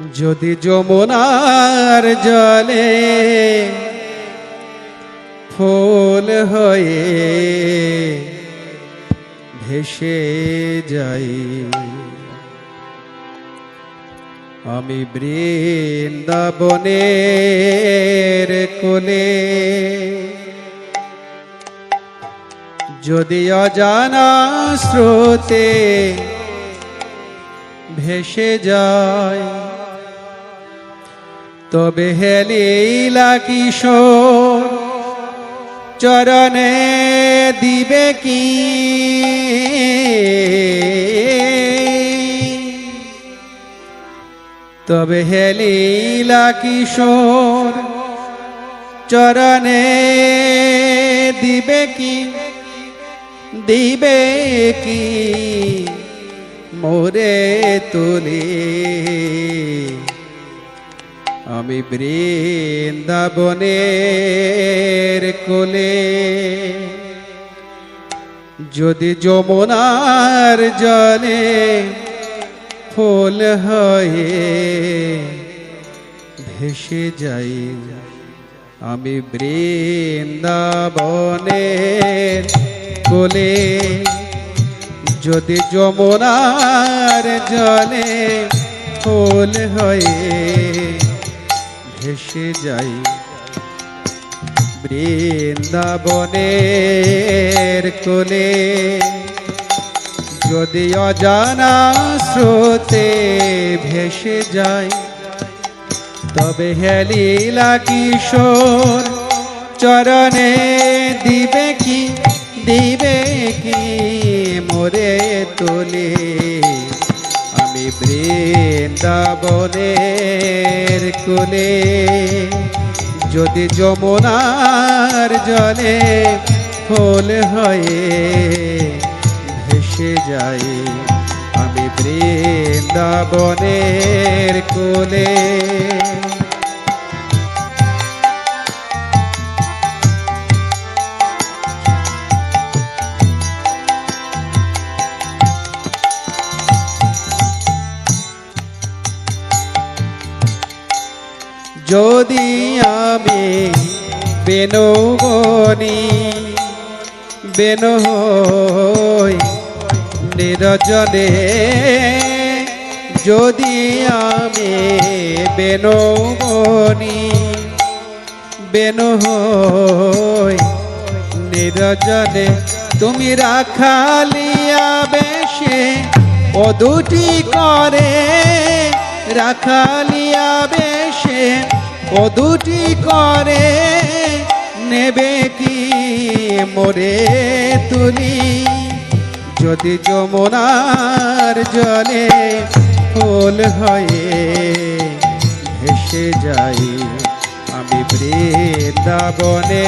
যদি যমুনার জলে ফুল হয়ে ভেসে যাই, আমি বৃন্দাবনের কোলে। যদি অজানা স্রোতে ভেসে যায়, তবে হে লীলা কিশোর চরণে দিবে কি তবে হে লীলা কিশোর চরণে দিবে কি মোরে তুলি, আমি বৃন্দাবনের কোলে। যদি যমুনার জলে ফুল হয়ে ভেসে যাই, আমি বৃন্দাবনের কোলে। যদি যমুনার জলে ফুল হয়ে ভেসে যাই, বৃন্দাবনের কোলে। যদি অজানা স্রোতে ভেসে যায়, তবে হে লীলা কিশোর চরণে দিবে কি মোরে তোলে, আমি বৃন্দাবনের কোলে। যদি যমুনার জলে ফুল হয়ে ভেসে যাই, আমি বৃন্দাবনের কোলে। যদি আমি বেনৌবনি বেনু হই নিরজনে, যদি আমি বেনৌবনি বেনু হই নিরজনে, তুমি রাখালিয়া বেশে ও দুটি করে, রাখালিয়া বেশে ও দুটি করে নেবে কি মোরে তুলি। যদি যমুনার জলে ফুল হয়ে ভেসে যাই, আমি বৃন্দাবনের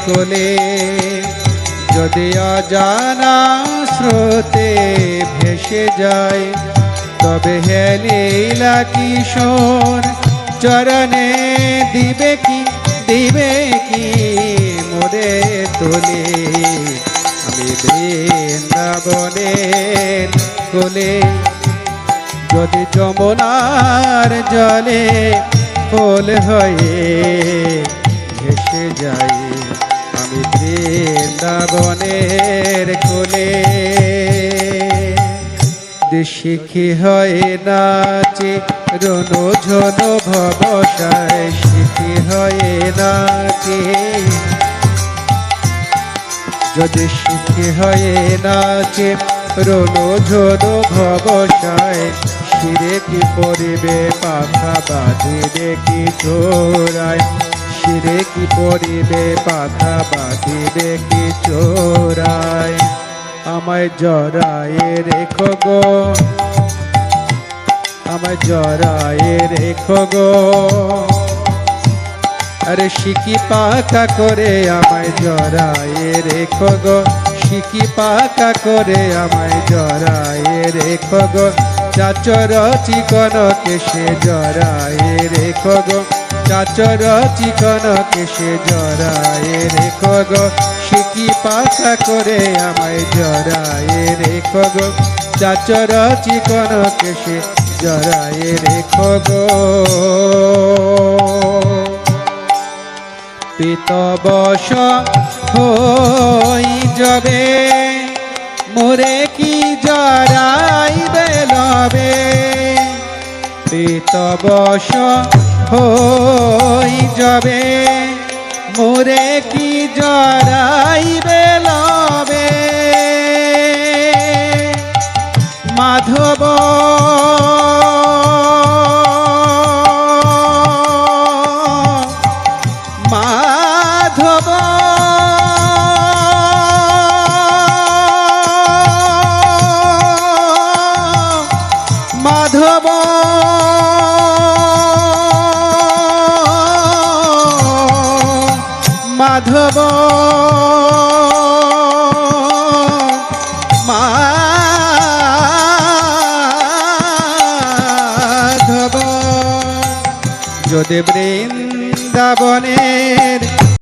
কোলে। যদি অজানা স্রোতে ভেসে যায়, তবে হে লীলা কিশোর চরণে দিবে কি মোরে তোলে, আমি বৃন্দাবনের কোলে। যদি যমুনার জলে ফুল হয়ে ভেসে যাই, আমি বৃন্দাবনের কোলে। শিখি হয়ে নাচে রনো ঝনো ভবসায়, শিখি হয়ে নাচে। যদি শিখি হয়ে নাচে রনো ঝনো ভবসায়, শিরে কি পরিবে পাখা বাঁধিবে কি চোরায়, শিরে কি পরিবে পাখা বাঁধিবে কি চোরায়। আমায় জড়ায়ে রেখো গো, আমায় জড়ায়ে রেখো গো, আরে শিকি পাকা করে আমায় জড়ায়ে রেখো গো, শিকি পাকা করে আমায় জড়ায়ে রেখো গো। চাচর চিকন কেশে জড়ায়ে রেখো গো, চাচর চিকন কেশে জড়ায়ে রেখো গো। শিকি পাকা করে আমায় জড়ায়ে রেখো গো, চাচর চিকন কেশে জড়ায়ে রেখো গো। পিতবশ হই যাবে মোরে কি জড়াইবে লবে। পিতবশ হই যাবে মোরে কি জড়াইবে লবে। মাধব মাধব মাধব মাধব মাধব যদি বৃন্দাবনের